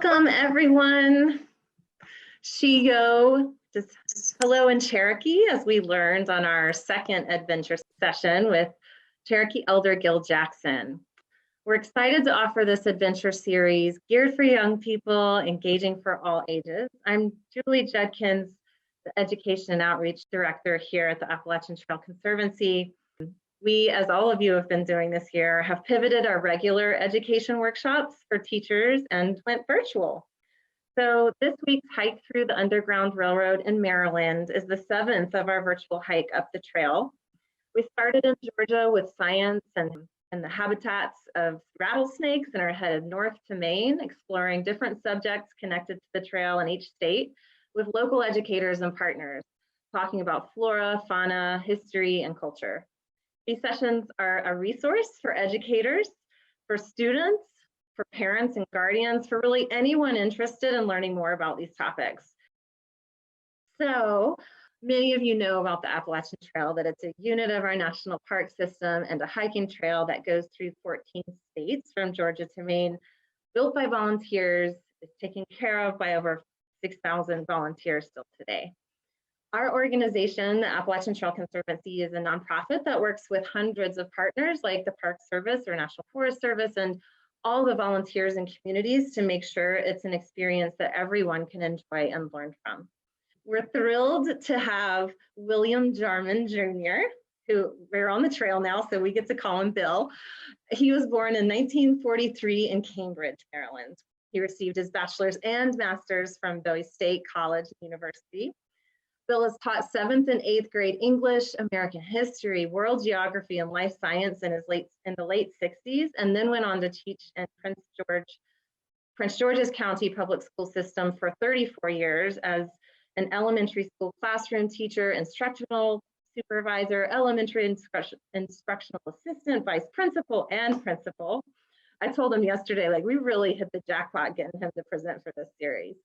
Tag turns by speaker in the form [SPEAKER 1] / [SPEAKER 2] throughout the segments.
[SPEAKER 1] Welcome, everyone. Shiyo, just hello in Cherokee, as we learned on our second adventure session with Cherokee Elder Gil Jackson. We're excited to offer this adventure series geared for young people, engaging for all ages. I'm Julie Judkins, the Education and Outreach Director here at the Appalachian Trail Conservancy. We, as all of you have been doing this year, have pivoted our regular education workshops for teachers and went virtual. So this week's hike through the Underground Railroad in Maryland is the 7th of our virtual hike up the trail. We started in Georgia with science and the habitats of rattlesnakes and are headed north to Maine, exploring different subjects connected to the trail in each state with local educators and partners, talking about flora, fauna, history, and culture. These sessions are a resource for educators, for students, for parents and guardians, for really anyone interested in learning more about these topics. So many of you know about the Appalachian Trail, that it's a unit of our national park system and a hiking trail that goes through 14 states from Georgia to Maine, built by volunteers, is taken care of by over 6,000 volunteers still today. Our organization, the Appalachian Trail Conservancy, is a nonprofit that works with hundreds of partners like the Park Service or National Forest Service and all the volunteers and communities to make sure it's an experience that everyone can enjoy and learn from. We're thrilled to have William Jarmon Jr., who we're on the trail now, so we get to call him Bill. He was born in 1943 in Cambridge, Maryland. He received his bachelor's and master's from Bowie State College and University. Bill has taught 7th and 8th grade English, American history, world geography, and life science in the late 60s, and then went on to teach in Prince George's County public school system for 34 years as an elementary school classroom teacher, instructional supervisor, elementary instructional assistant, vice principal, and principal. I told him yesterday, like, we really hit the jackpot getting him to present for this series.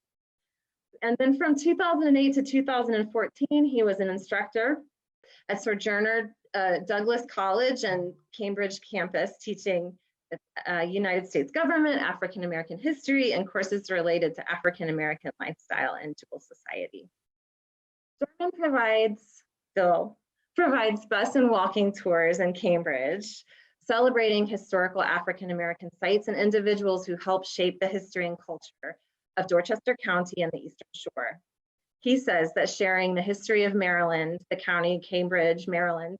[SPEAKER 1] And then from 2008 to 2014, he was an instructor at Sojourner Douglas College and Cambridge campus, teaching United States government, African American history, and courses related to African American lifestyle and dual society. Bill provides bus and walking tours in Cambridge, celebrating historical African American sites and individuals who helped shape the history and culture of Dorchester County and the Eastern Shore. He says that sharing the history of Maryland, the county, Cambridge, Maryland,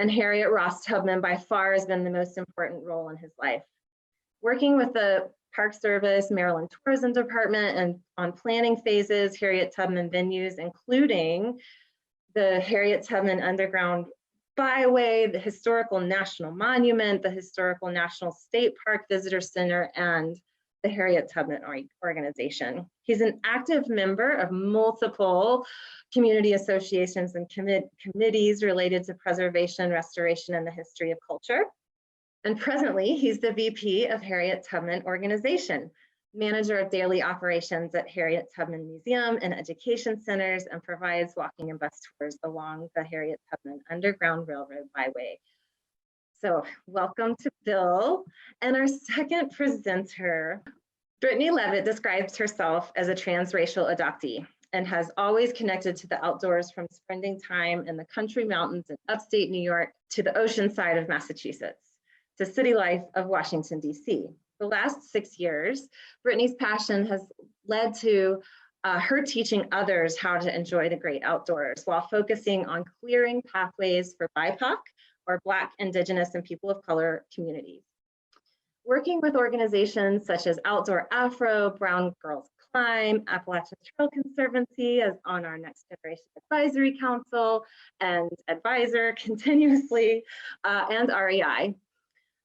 [SPEAKER 1] and Harriet Tubman by far has been the most important role in his life. Working with the Park Service, Maryland Tourism Department, and on planning phases, Harriet Tubman venues, including the Harriet Tubman Underground Byway, the Historical National Monument, the Historical National State Park Visitor Center, and the Harriet Tubman organization. He's an active member of multiple community associations and committees related to preservation, restoration, and the history of culture. And presently, he's the VP of Harriet Tubman Organization, manager of daily operations at Harriet Tubman Museum and education centers, and provides walking and bus tours along the Harriet Tubman Underground Railroad Byway. So welcome to Bill. And our second presenter, Brittany Leavitt, describes herself as a transracial adoptee and has always connected to the outdoors, from spending time in the country mountains in upstate New York to the ocean side of Massachusetts, to city life of Washington, D.C. The last 6 years, Brittany's passion has led to her teaching others how to enjoy the great outdoors while focusing on clearing pathways for BIPOC, or Black, Indigenous, and people of color communities. Working with organizations such as Outdoor Afro, Brown Girls Climb, Appalachian Trail Conservancy as on our Next Generation Advisory Council, and advisor continuously, and REI.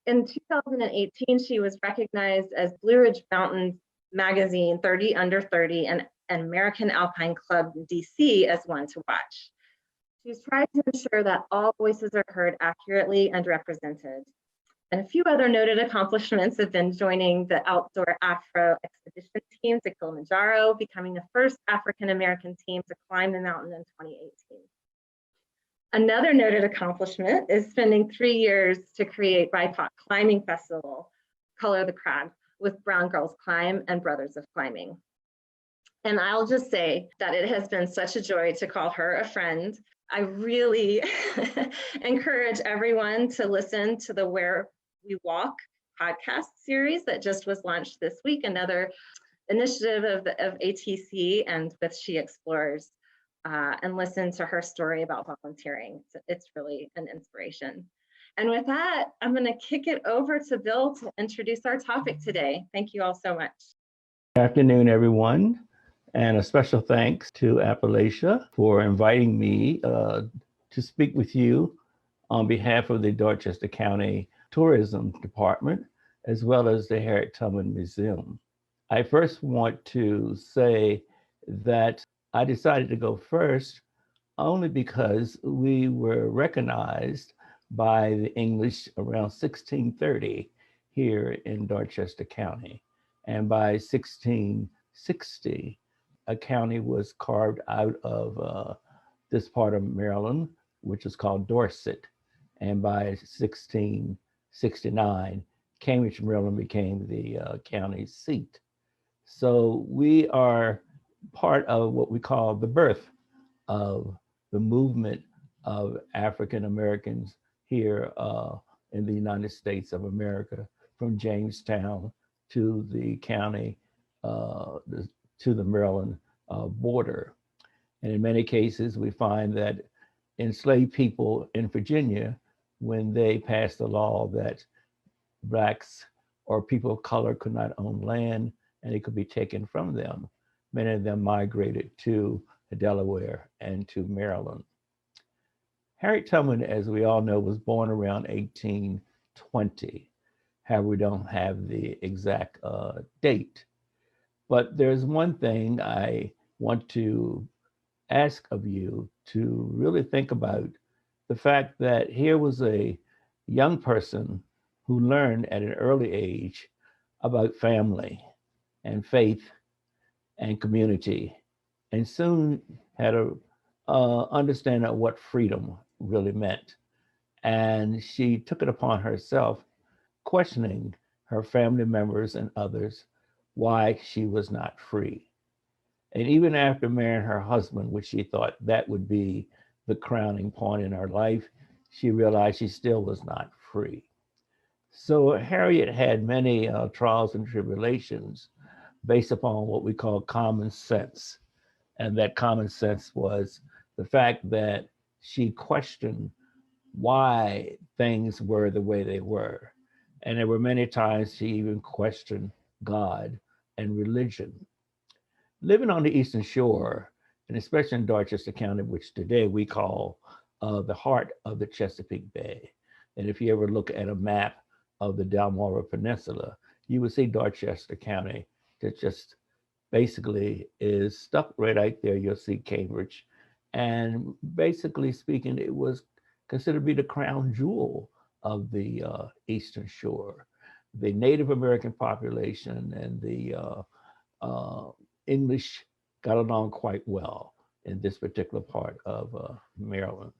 [SPEAKER 1] In 2018, she was recognized as Blue Ridge Mountain Magazine 30 Under 30 and American Alpine Club DC as one to watch. She's tried to ensure that all voices are heard accurately and represented. And a few other noted accomplishments have been joining the Outdoor Afro expedition team to Kilimanjaro, becoming the first African-American team to climb the mountain in 2018. Another noted accomplishment is spending 3 years to create BIPOC Climbing Festival, Color the Crag, with Brown Girls Climb and Brothers of Climbing. And I'll just say that it has been such a joy to call her a friend. I really encourage everyone to listen to the Where We Walk podcast series that just was launched this week, another initiative of ATC and with She Explores, and listen to her story about volunteering. It's really an inspiration. And with that, I'm going to kick it over to Bill to introduce our topic today. Thank you all so much.
[SPEAKER 2] Good afternoon, everyone. And a special thanks to Appalachia for inviting me to speak with you on behalf of the Dorchester County Tourism Department, as well as the Harriet Tubman Museum. I first want to say that I decided to go first only because we were recognized by the English around 1630 here in Dorchester County. And by 1660, a county was carved out of this part of Maryland, which is called Dorset. And by 1669, Cambridge, Maryland became the county seat. So we are part of what we call the birth of the movement of African Americans here in the United States of America, from Jamestown to the county, to the Maryland border. And in many cases, we find that enslaved people in Virginia, when they passed a law that Blacks or people of color could not own land and it could be taken from them, many of them migrated to Delaware and to Maryland. Harriet Tubman, as we all know, was born around 1820. However, we don't have the exact date. But there's one thing I want to ask of you to really think about: the fact that here was a young person who learned at an early age about family and faith and community, and soon had a understanding of what freedom really meant. And she took it upon herself, questioning her family members and others why she was not free. And even after marrying her husband, which she thought that would be the crowning point in her life, she realized she still was not free. So Harriet had many trials and tribulations based upon what we call common sense. And that common sense was the fact that she questioned why things were the way they were. And there were many times she even questioned God and religion. Living on the Eastern Shore, and especially in Dorchester County, which today we call the heart of the Chesapeake Bay. And if you ever look at a map of the Delmarva Peninsula, you would see Dorchester County that just basically is stuck right out there. You'll see Cambridge. And basically speaking, it was considered to be the crown jewel of the Eastern Shore. The Native American population and the English got along quite well in this particular part of Maryland.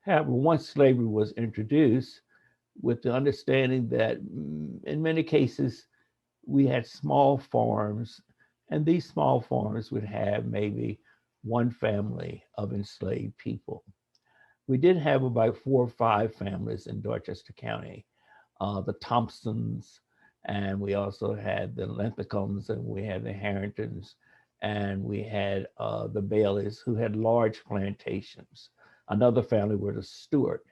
[SPEAKER 2] However, once slavery was introduced, with the understanding that in many cases, we had small farms, and these small farms would have maybe one family of enslaved people. We did have about 4 or 5 families in Dorchester County, the Thompsons, and we also had the Linthicums, and we had the Harringtons, and we had the Baileys, who had large plantations. Another family were the Stewart.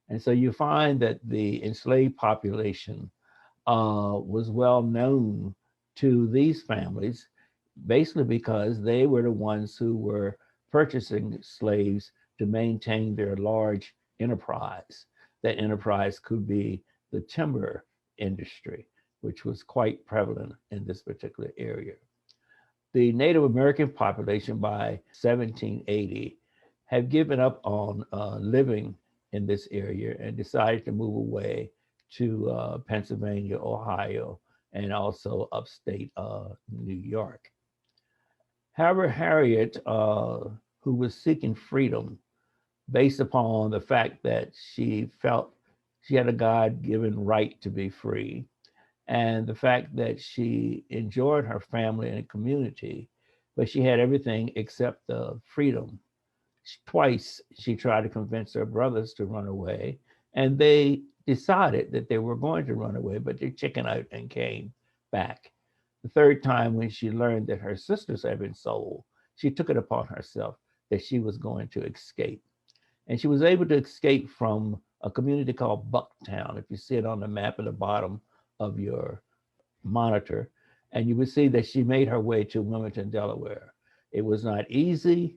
[SPEAKER 2] And so you find that the enslaved population was well known to these families, basically because they were the ones who were purchasing slaves to maintain their large enterprise. That enterprise could be the timber industry, which was quite prevalent in this particular area. The Native American population by 1780 had given up on living in this area and decided to move away to Pennsylvania, Ohio, and also upstate New York. However, Harriet, who was seeking freedom based upon the fact that she felt she had a God-given right to be free, and the fact that she enjoyed her family and community, but she had everything except the freedom. Twice she tried to convince her brothers to run away, and they decided that they were going to run away, but they chickened out and came back. The third time, when she learned that her sisters had been sold, she took it upon herself that she was going to escape. And she was able to escape from a community called Bucktown. If you see it on the map at the bottom of your monitor, and you would see that she made her way to Wilmington, Delaware. It was not easy,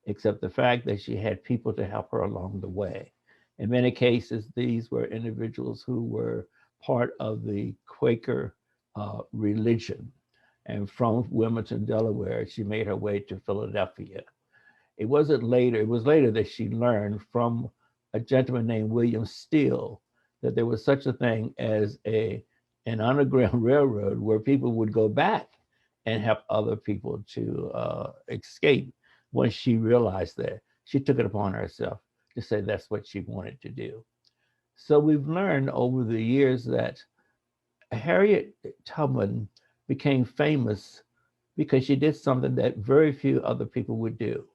[SPEAKER 2] except the fact that she had people to help her along the way. In many cases, these were individuals who were part of the Quaker religion. And from Wilmington, Delaware, she made her way to Philadelphia. It was later that she learned from a gentleman named William Steele that there was such a thing as an underground railroad where people would go back and help other people to escape. Once she realized that, she took it upon herself to say that's what she wanted to do. So we've learned over the years that Harriet Tubman became famous because she did something that very few other people would do.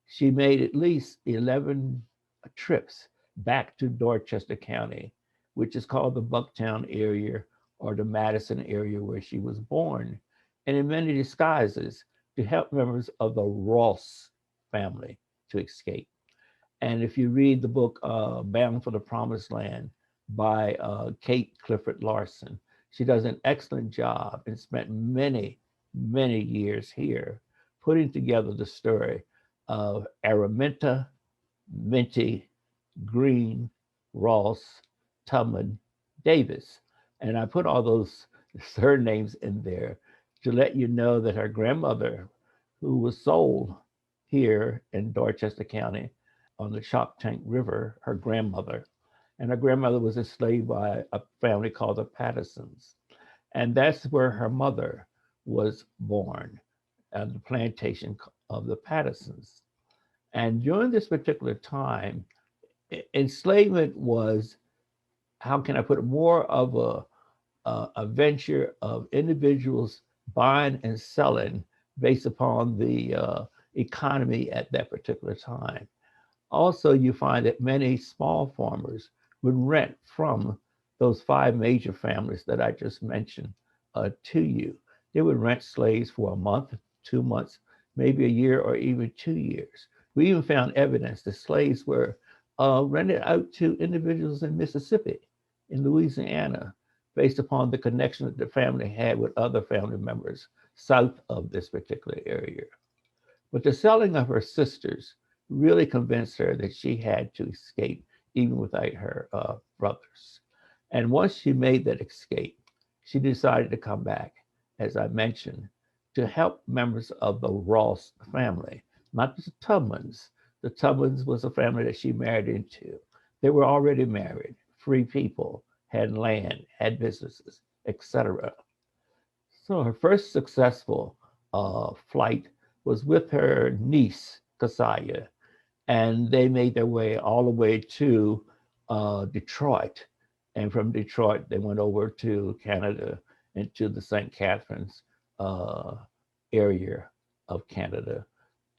[SPEAKER 2] She made at least 11 trips back to Dorchester County, which is called the Bucktown area or the Madison area where she was born, and in many disguises to help members of the Ross family to escape. And if you read the book Bound for the Promised Land by Kate Clifford Larson, she does an excellent job and spent many, many years here putting together the story of Araminta, Minty, Green, Ross, Tubman, Davis. And I put all those surnames in there to let you know that her grandmother, who was sold here in Dorchester County on the Choptank River, her grandmother, and her grandmother was enslaved by a family called the Pattersons. And that's where her mother was born, at the plantation of the Pattersons. And during this particular time, enslavement was, how can I put it, more of a venture of individuals buying and selling based upon the economy at that particular time. Also, you find that many small farmers would rent from those five major families that I just mentioned to you. They would rent slaves for a month, 2 months, maybe a year, or even 2 years. We even found evidence that slaves were rented out to individuals in Mississippi, in Louisiana, based upon the connection that the family had with other family members south of this particular area. But the selling of her sisters really convinced her that she had to escape even without her brothers. And once she made that escape, she decided to come back, as I mentioned, to help members of the Ross family, not the Tubmans. The Tubmans was a family that she married into. They were already married, free people, had land, had businesses, etc. So her first successful flight was with her niece, Keziah, and they made their way all the way to Detroit. And from Detroit, they went over to Canada and to the St. Catharines area of Canada.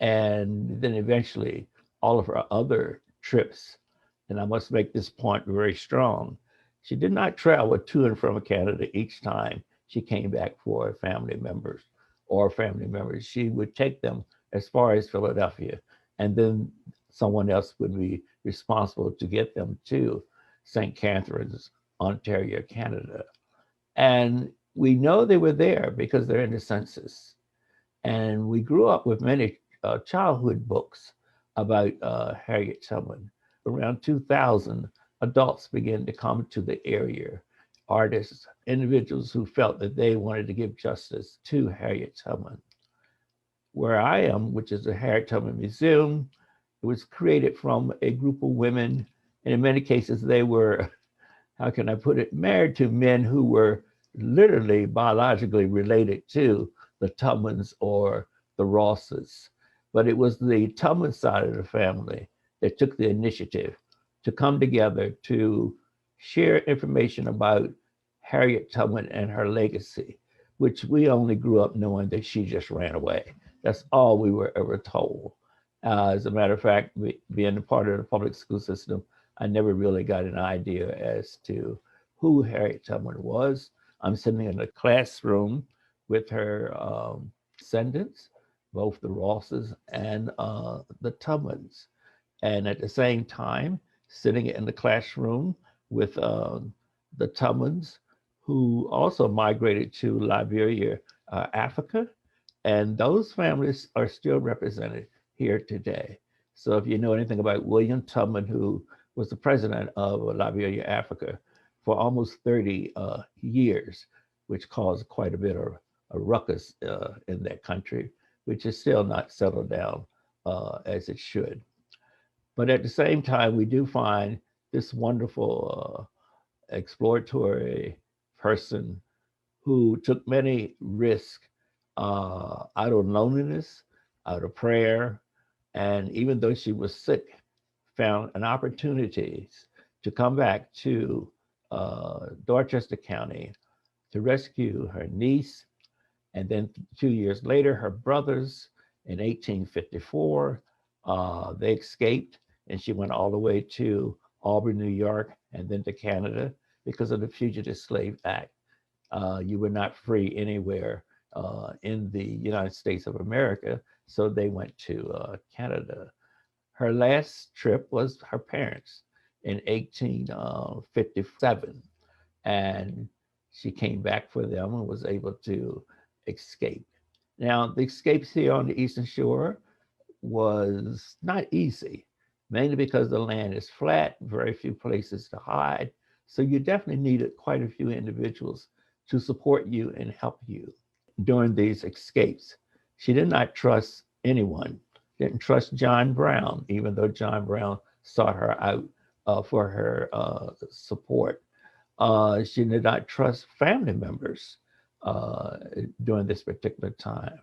[SPEAKER 2] And then eventually, all of her other trips, and I must make this point very strong, she did not travel to and from Canada each time she came back for family members or family members. She would take them as far as Philadelphia, and then someone else would be responsible to get them to St. Catharines, Ontario, Canada. And we know they were there because they're in the census. And we grew up with many childhood books about Harriet Tubman. Around 2000, adults began to come to the area, artists, individuals who felt that they wanted to give justice to Harriet Tubman. Where I am, which is the Harriet Tubman Museum, it was created from a group of women, and in many cases they were, how can I put it, married to men who were literally biologically related to the Tubmans or the Rosses. But it was the Tubman side of the family that took the initiative to come together to share information about Harriet Tubman and her legacy, which we only grew up knowing that she just ran away. That's all we were ever told. As a matter of fact, being a part of the public school system, I never really got an idea as to who Harriet Tubman was. I'm sitting in a classroom with her descendants, both the Rosses and the Tubmans. And at the same time, sitting in the classroom with the Tubmans, who also migrated to Liberia, Africa. And those families are still represented here today. So if you know anything about William Tubman, who was the president of Liberia, Africa, for almost 30 years, which caused quite a bit of a ruckus in that country, which is still not settled down as it should. But at the same time, we do find this wonderful exploratory person who took many risks out of loneliness, out of prayer, and even though she was sick, found an opportunity to come back to Dorchester County to rescue her niece. And then 2 years later, her brothers in 1854, they escaped and she went all the way to Albany, New York, and then to Canada because of the Fugitive Slave Act. You were not free anywhere in the United States of America, so they went to Canada. Her last trip was her parents in 1857, and she came back for them and was able to escape. Now, the escapes here on the Eastern Shore was not easy, mainly because the land is flat, very few places to hide. So you definitely needed quite a few individuals to support you and help you during these escapes. She did not trust anyone, didn't trust John Brown, even though John Brown sought her out for her support. She did not trust family members during this particular time.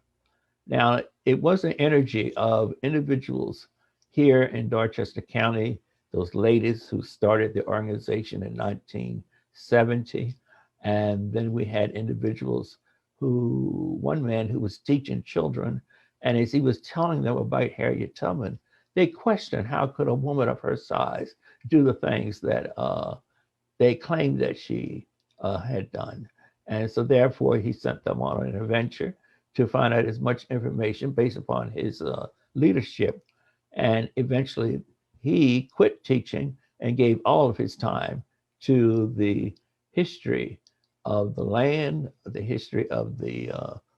[SPEAKER 2] Now, it was an energy of individuals here in Dorchester County, those ladies who started the organization in 1970. And then we had individuals one man who was teaching children, and as he was telling them about Harriet Tubman, they questioned how could a woman of her size do the things that they claimed that she had done. And so therefore he sent them on an adventure to find out as much information based upon his leadership. And eventually he quit teaching and gave all of his time to the history of the land, the history of the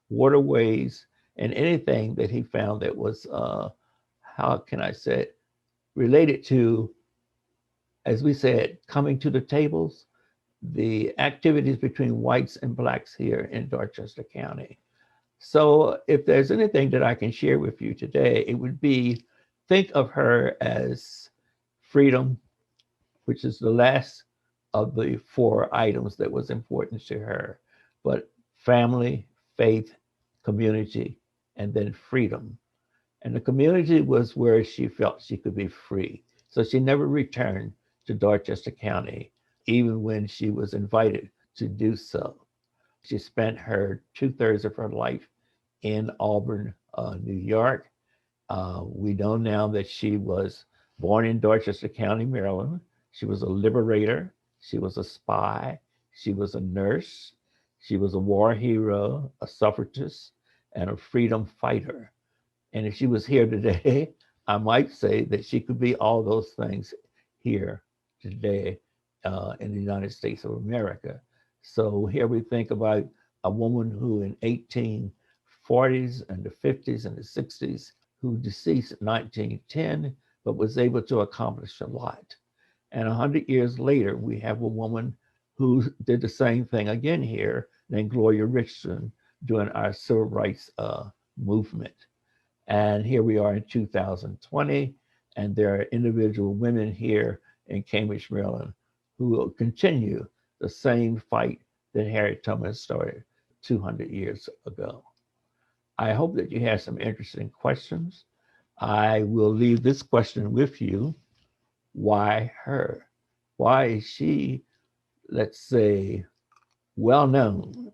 [SPEAKER 2] waterways, and anything that he found that was, how can I say it, related to, as we said, coming to the tables, the activities between whites and blacks here in Dorchester County. So if there's anything that I can share with you today, it would be think of her as freedom, which is the last of the four items that was important to her, but family, faith, community, and then freedom. And the community was where she felt she could be free. So she never returned to Dorchester County, even when she was invited to do so. She spent her 2/3 of her life in Auburn, New York. We know now that she was born in Dorchester County, Maryland. She was a liberator. She was a spy. She was a nurse. She was a war hero, a suffragist, and a freedom fighter. And if she was here today, I might say that she could be all those things here today in the United States of America. So here we think about a woman who in 1840s and the 50s and the 60s, who deceased in 1910, but was able to accomplish a lot. And 100 years later, we have a woman who did the same thing again here, named Gloria Richardson, during our civil rights movement. And here we are in 2020, and there are individual women here in Cambridge, Maryland, who will continue the same fight that Harriet Tubman started 200 years ago. I hope that you have some interesting questions. I will leave this question with you. Why her? Why is she, let's say, well known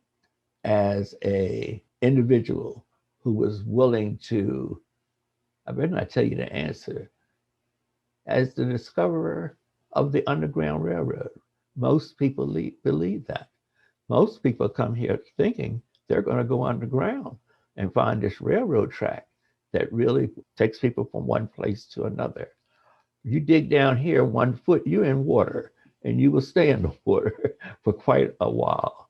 [SPEAKER 2] as a individual who was willing to, I better not tell you the answer, as the discoverer of the Underground Railroad. Most people believe that. Most people come here thinking they're going to go underground and find this railroad track that really takes people from one place to another. You dig down here 1 foot, you're in water, and you will stay in the water for quite a while.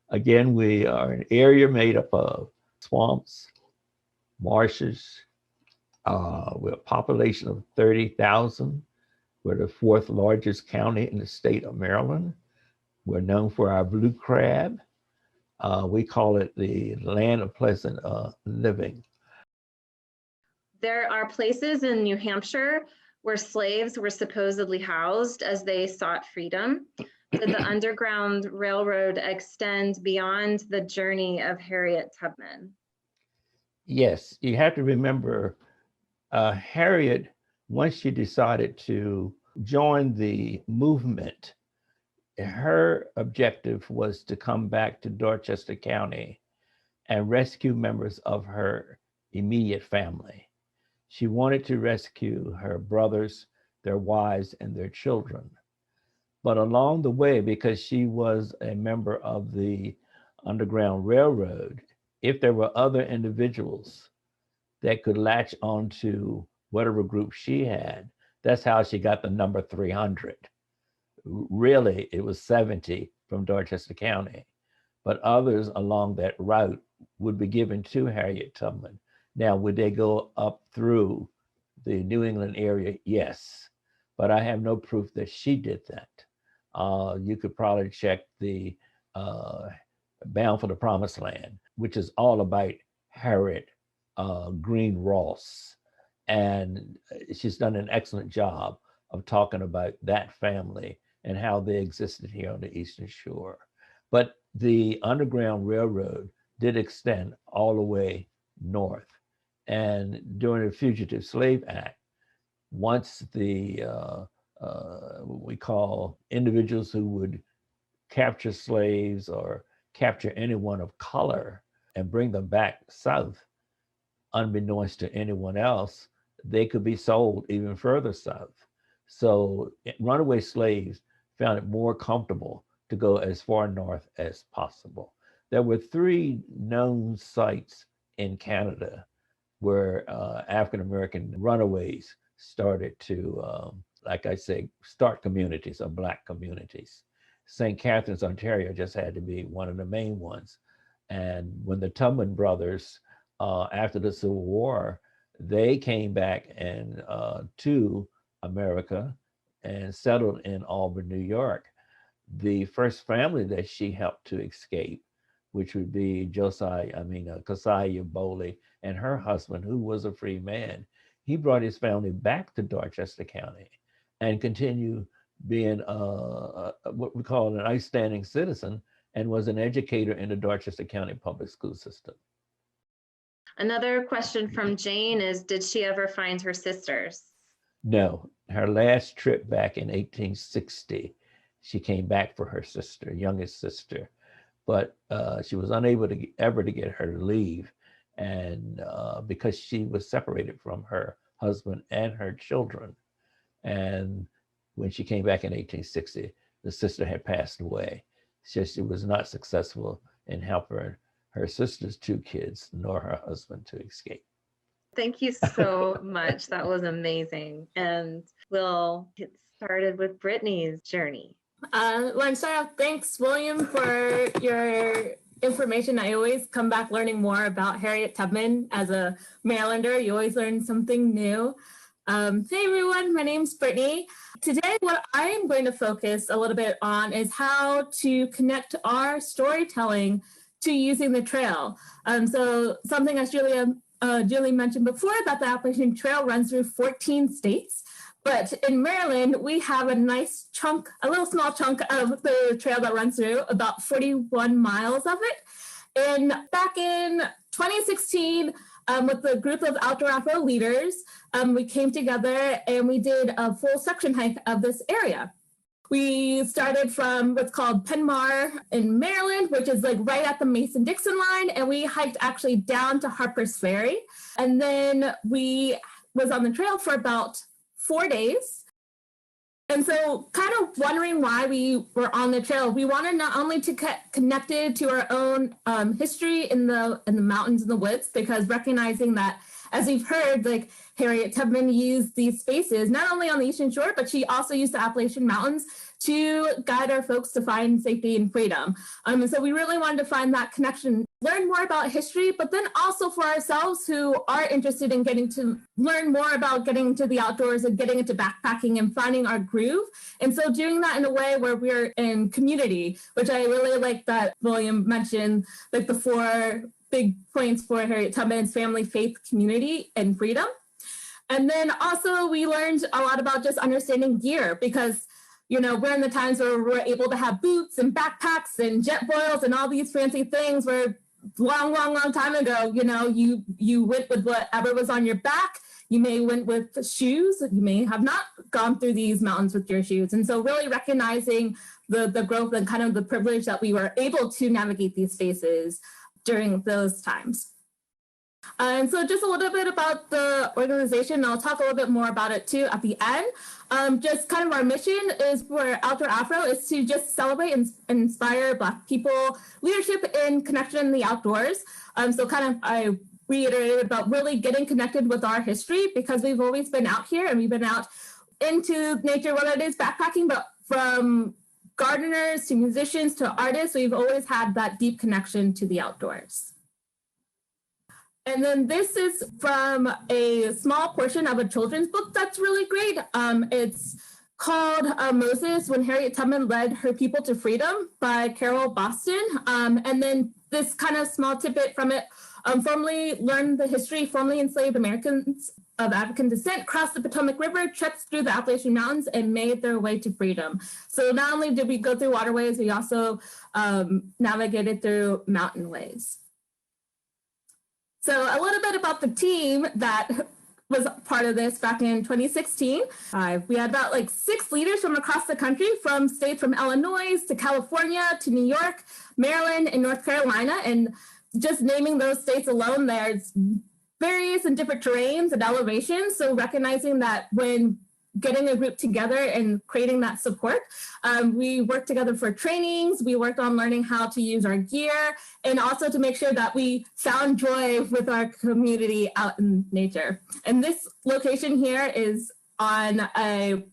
[SPEAKER 2] Again, we are an area made up of swamps, marshes. We're a population of 30,000. We're the 4th largest county in the state of Maryland. We're known for our blue crab. We call it the land of pleasant living.
[SPEAKER 1] There are places in New Hampshire where slaves were supposedly housed as they sought freedom. Did the Underground Railroad extend beyond the journey of Harriet Tubman?
[SPEAKER 2] Yes, you have to remember Harriet, once she decided to join the movement, her objective was to come back to Dorchester County and rescue members of her immediate family. She wanted to rescue her brothers, their wives, and their children. But along the way, because she was a member of the Underground Railroad, if there were other individuals that could latch onto whatever group she had, that's how she got the number 300. Really, it was 70 from Dorchester County, but others along that route would be given to Harriet Tubman. Now, would they go up through the New England area? Yes, but I have no proof that she did that. You could probably check the Bound for the Promised Land, which is all about Harriet Green Ross. And she's done an excellent job of talking about that family and how they existed here on the Eastern Shore. But the Underground Railroad did extend all the way north. And during the Fugitive Slave Act, once the what we call individuals who would capture slaves or capture anyone of color and bring them back south, unbeknownst to anyone else, they could be sold even further south. So runaway slaves found it more comfortable to go as far north as possible. There were 3 known sites in Canada where African-American runaways started to, like I say, start communities or Black communities. St. Catharines, Ontario just had to be one of the main ones. And when the Tubman brothers, after the Civil War, they came back and to America and settled in Auburn, New York. The first family that she helped to escape, which would be Keziah Boley and her husband, who was a free man, he brought his family back to Dorchester County and continued being what we call an outstanding citizen and was an educator in the Dorchester County public school system.
[SPEAKER 1] Another question from Jane is, did she ever find her sisters?
[SPEAKER 2] No, her last trip back in 1860, she came back for her sister, youngest sister, but she was unable to ever to get her to leave, and because she was separated from her husband and her children. And when she came back in 1860, the sister had passed away. She was not successful in helping her sister's 2 kids nor her husband to escape.
[SPEAKER 1] Thank you so much. That was amazing. And we'll get started with Brittany's journey.
[SPEAKER 3] Well, start off, thanks, William, for your information. I always come back learning more about Harriet Tubman. As a Marylander, you always learn something new. Hey everyone, my name's Brittany. Today, what I am going to focus a little bit on is how to connect our storytelling to using the trail. So something as Julie mentioned before, that the Appalachian Trail runs through 14 states. But in Maryland, we have a nice chunk, a little small chunk of the trail that runs through, about 41 miles of it. And back in 2016, with a group of Outdoor Afro leaders, we came together and we did a full section hike of this area. We started from what's called Penmar in Maryland, which is like right at the Mason-Dixon line, and we hiked actually down to Harpers Ferry. And then we was on the trail for about 4 days. And so kind of wondering why we were on the trail, we wanted not only to get connected to our own history in the mountains and the woods, because recognizing that, as we've heard, like Harriet Tubman used these spaces, not only on the Eastern Shore, but she also used the Appalachian Mountains to guide our folks to find safety and freedom. And so we really wanted to find that connection, learn more about history, but then also for ourselves who are interested in getting to learn more about getting into the outdoors and getting into backpacking and finding our groove. And so doing that in a way where we're in community, which I really like that William mentioned, like the 4 big points for Harriet Tubman's: family, faith, community, and freedom. And then also we learned a lot about just understanding gear, because we're in the times where we're able to have boots and backpacks and jet boils and all these fancy things, where long time ago, you went with whatever was on your back. You may went with shoes. You may have not gone through these mountains with your shoes. And so really recognizing the growth and kind of the privilege that we were able to navigate these spaces during those times. And so just a little bit about the organization. I'll talk a little bit more about it too at the end. Just kind of our mission is for Outdoor Afro is to just celebrate and inspire Black people, leadership and connection in the outdoors. So kind of I reiterated about really getting connected with our history, because we've always been out here and we've been out into nature, whether it is backpacking, but from gardeners to musicians to artists, we've always had that deep connection to the outdoors. And then this is from a small portion of a children's book that's really great. It's called Moses, When Harriet Tubman Led Her People to Freedom by Carol Boston. And then this kind of small tidbit from it, formerly learned the history, formerly enslaved Americans of African descent crossed the Potomac River, trekked through the Appalachian Mountains, and made their way to freedom. So not only did we go through waterways, we also navigated through mountain ways. So a little bit about the team that was part of this back in 2016. We had about 6 leaders from across the country, from states from Illinois to California to New York, Maryland, and North Carolina. And just naming those states alone, there's various and different terrains and elevations. So recognizing that when getting a group together and creating that support, we worked together for trainings. We worked on learning how to use our gear, and also to make sure that we found joy with our community out in nature. And this location here is on a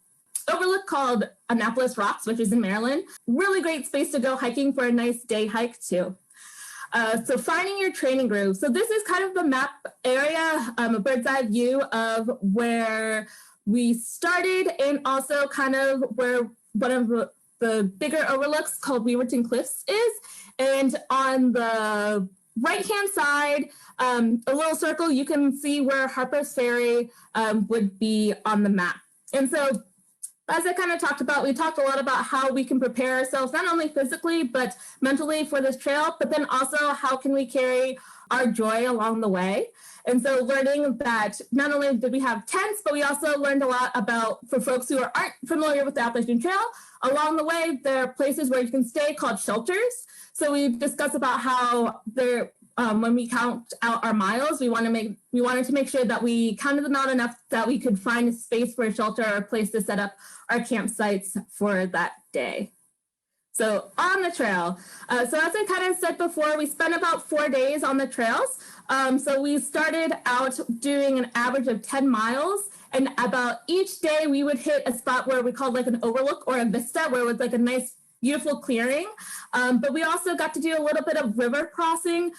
[SPEAKER 3] overlook called Annapolis Rocks, which is in Maryland. Really great space to go hiking for a nice day hike too. So finding your training groove. So this is kind of the map area, a bird's eye view of where we started, and also kind of where one of the bigger overlooks called Weaverton Cliffs is. And on the right-hand side, a little circle, you can see where Harpers Ferry would be on the map. And so, as I kind of talked about, we talked a lot about how we can prepare ourselves, not only physically, but mentally for this trail, but then also how can we carry our joy along the way. And so learning that not only did we have tents, but we also learned a lot about, for folks who aren't familiar with the Appalachian Trail, along the way, there are places where you can stay called shelters. So we discussed about how there, when we count out our miles, we wanted to make sure that we counted them out enough that we could find a space for a shelter or a place to set up our campsites for that day. So on the trail, so as I kind of said before, we spent about 4 days on the trails. So we started out doing an average of 10 miles, and about each day we would hit a spot where we called an overlook or a vista, where it was a nice, beautiful clearing. But we also got to do a little bit of river crossing.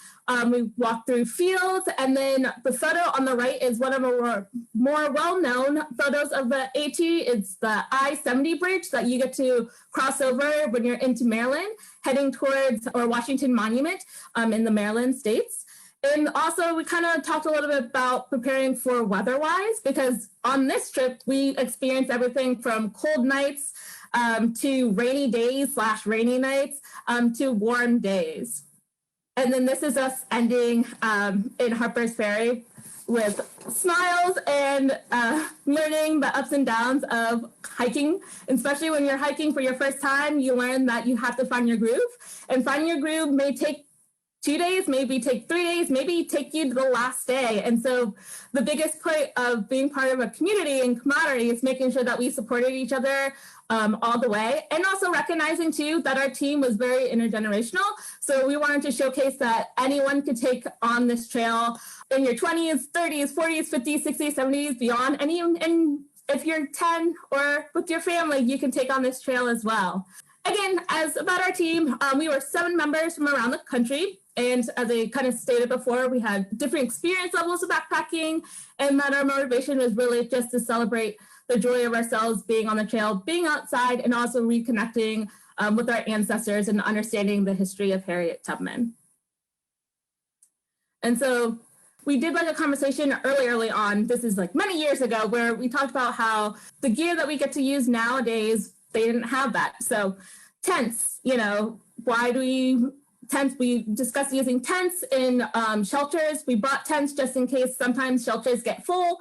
[SPEAKER 3] We walked through fields, and then the photo on the right is one of our more well-known photos of the AT. It's the I-70 bridge that you get to cross over when you're into Maryland, heading towards or Washington Monument in the Maryland states. And also we kind of talked a little bit about preparing for weather-wise, because on this trip, we experienced everything from cold nights to rainy days / rainy nights to warm days. And then this is us ending in Harpers Ferry with smiles and learning the ups and downs of hiking, especially when you're hiking for your first time, you learn that you have to find your groove, and finding your groove may take 2 days, maybe take 3 days, maybe take you to the last day. And so the biggest point of being part of a community and camaraderie is making sure that we supported each other all the way, and also recognizing too that our team was very intergenerational. So we wanted to showcase that anyone could take on this trail in your 20s, 30s, 40s, 50s, 60s, 70s, beyond, and even if you're 10 or with your family, you can take on this trail as well. Again, as about our team, we were 7 members from around the country. And as I kind of stated before, we had different experience levels of backpacking, and that our motivation was really just to celebrate the joy of ourselves being on the trail, being outside, and also reconnecting with our ancestors and understanding the history of Harriet Tubman. And so we did like a conversation early on, this is like many years ago, where we talked about how the gear that we get to use nowadays, they didn't have that. So tents, you know, why do we tents? We discussed using tents in shelters. We brought tents just in case sometimes shelters get full.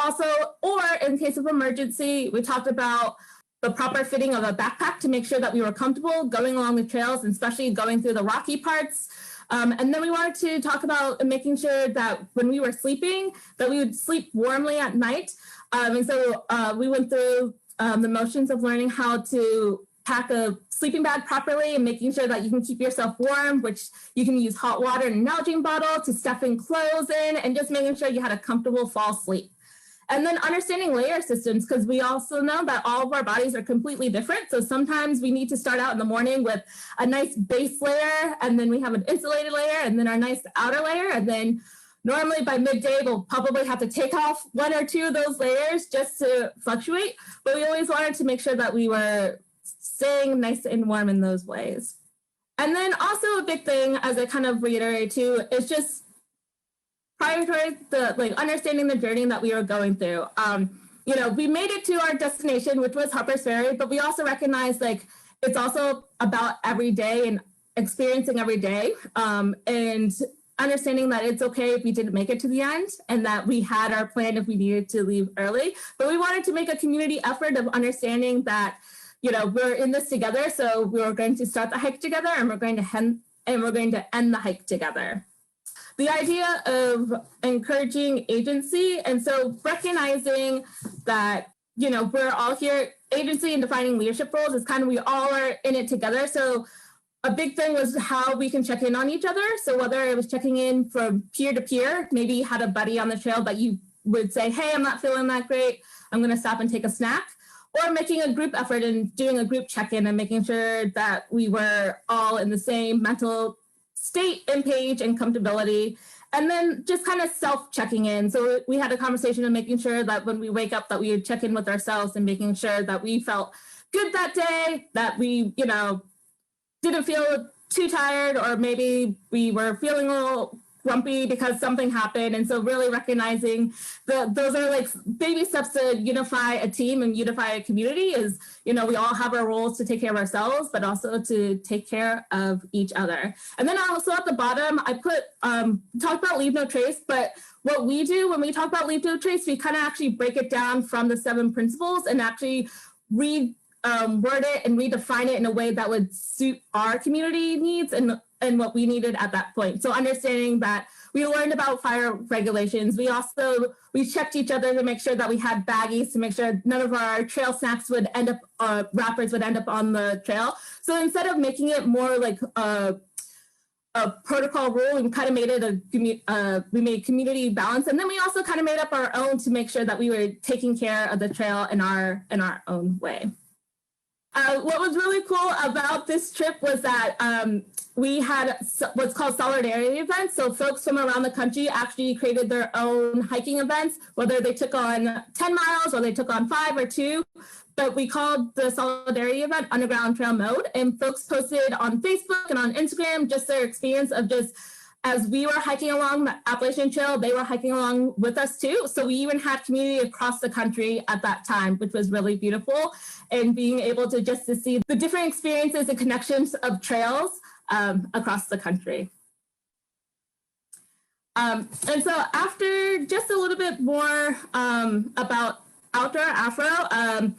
[SPEAKER 3] Also, or in case of emergency, we talked about the proper fitting of a backpack to make sure that we were comfortable going along the trails, and especially going through the rocky parts. And then we wanted to talk about making sure that when we were sleeping, that we would sleep warmly at night. And so we went through the motions of learning how to pack a sleeping bag properly and making sure that you can keep yourself warm, which you can use hot water in an Nalgene bottle to stuff in clothes in, and just making sure you had a comfortable fall sleep. And then understanding layer systems, because we also know that all of our bodies are completely different. So sometimes we need to start out in the morning with a nice base layer, and then we have an insulated layer, and then our nice outer layer. And then normally by midday, we'll probably have to take off 1 or 2 of those layers just to fluctuate. But we always wanted to make sure that we were staying nice and warm in those ways. And then also a big thing, as I kind of reiterate too, is just prioritize the understanding the journey that we were going through. You know, we made it to our destination, which was Harpers Ferry, but we also recognize it's also about every day and experiencing every day, and understanding that it's okay if we didn't make it to the end, and that we had our plan if we needed to leave early. But we wanted to make a community effort of understanding that, you know, we're in this together. So we were going to start the hike together, and we're going to end the hike together. The idea of encouraging agency, and so recognizing that, you know, we're all here, agency and defining leadership roles is kind of, we all are in it together. So a big thing was how we can check in on each other. So whether it was checking in from peer to peer, maybe you had a buddy on the trail that you would say, hey, I'm not feeling that great, I'm going to stop and take a snack. Or making a group effort and doing a group check-in and making sure that we were all in the same mental state and page and comfortability. And then just kind of self-checking in. So we had a conversation of making sure that when we wake up that we would check in with ourselves and making sure that we felt good that day, that we, you know, didn't feel too tired, or maybe we were feeling a little grumpy because something happened. And so really recognizing those are like baby steps to unify a team and unify a community is, you know, we all have our roles to take care of ourselves, but also to take care of each other. And then also at the bottom, I put, talk about leave no trace, but what we do when we talk about leave no trace, we kind of actually break it down from the 7 principles and actually word it and redefine it in a way that would suit our community needs and what we needed at that point. So understanding that we learned about fire regulations. We checked each other to make sure that we had baggies to make sure none of our trail snacks would end up, wrappers would end up on the trail. So instead of making it more like a protocol rule, we kind of made it we made community balance. And then we also kind of made up our own to make sure that we were taking care of the trail in our own way. What was really cool about this trip was that we had what's called solidarity events. So folks from around the country actually created their own hiking events, whether they took on 10 miles or they took on 5 or 2. But we called the solidarity event Underground Trail Mode. And folks posted on Facebook and on Instagram just their experience of just, as we were hiking along the Appalachian Trail, they were hiking along with us too. So we even had community across the country at that time, which was really beautiful. And being able to just to see the different experiences and connections of trails across the country. And so after just a little bit more about Outdoor Afro,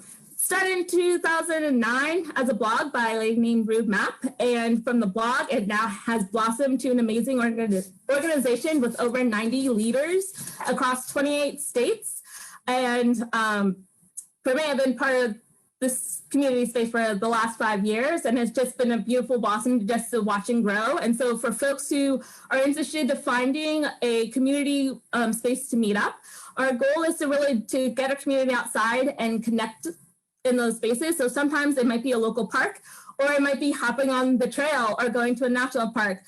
[SPEAKER 3] started in 2009 as a blog by a lady named Rube Mapp. And from the blog, it now has blossomed to an amazing organization with over 90 leaders across 28 states. And for me, I've been part of this community space for the last 5 years, and it's just been a beautiful blossom just to watch and grow. And so for folks who are interested in finding a community space to meet up, our goal is to really to get our community outside and connect in those spaces. So sometimes it might be a local park, or it might be hopping on the trail or going to a national park.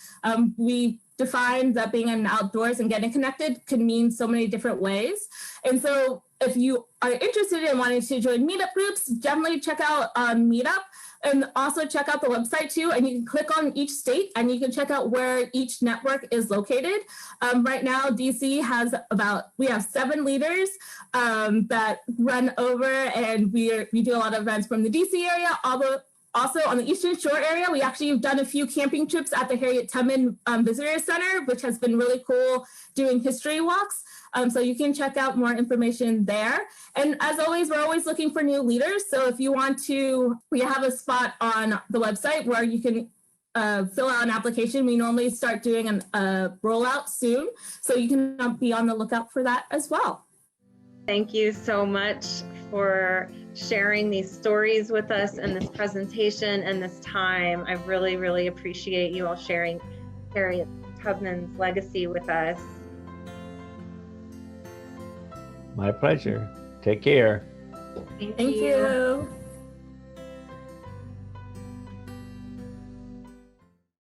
[SPEAKER 3] We define that being in outdoors and getting connected can mean so many different ways. And so if you are interested in wanting to join meetup groups, definitely check out Meetup, and also check out the website too. And you can click on each state and you can check out where each network is located. Right now, DC has we have 7 leaders that run over, and we do a lot of events from the DC area. Also on the Eastern Shore area, we actually have done a few camping trips at the Harriet Tubman Visitor Center, which has been really cool, doing history walks. So you can check out more information there. And as always, we're always looking for new leaders. So if you want to, we have a spot on the website where you can fill out an application. We normally start doing a rollout soon. So you can be on the lookout for that as well.
[SPEAKER 1] Thank you so much for sharing these stories with us and this presentation and this time. I really, really appreciate you all sharing Harriet Tubman's legacy with us.
[SPEAKER 2] My pleasure. Take care.
[SPEAKER 1] Thank
[SPEAKER 3] Thank you.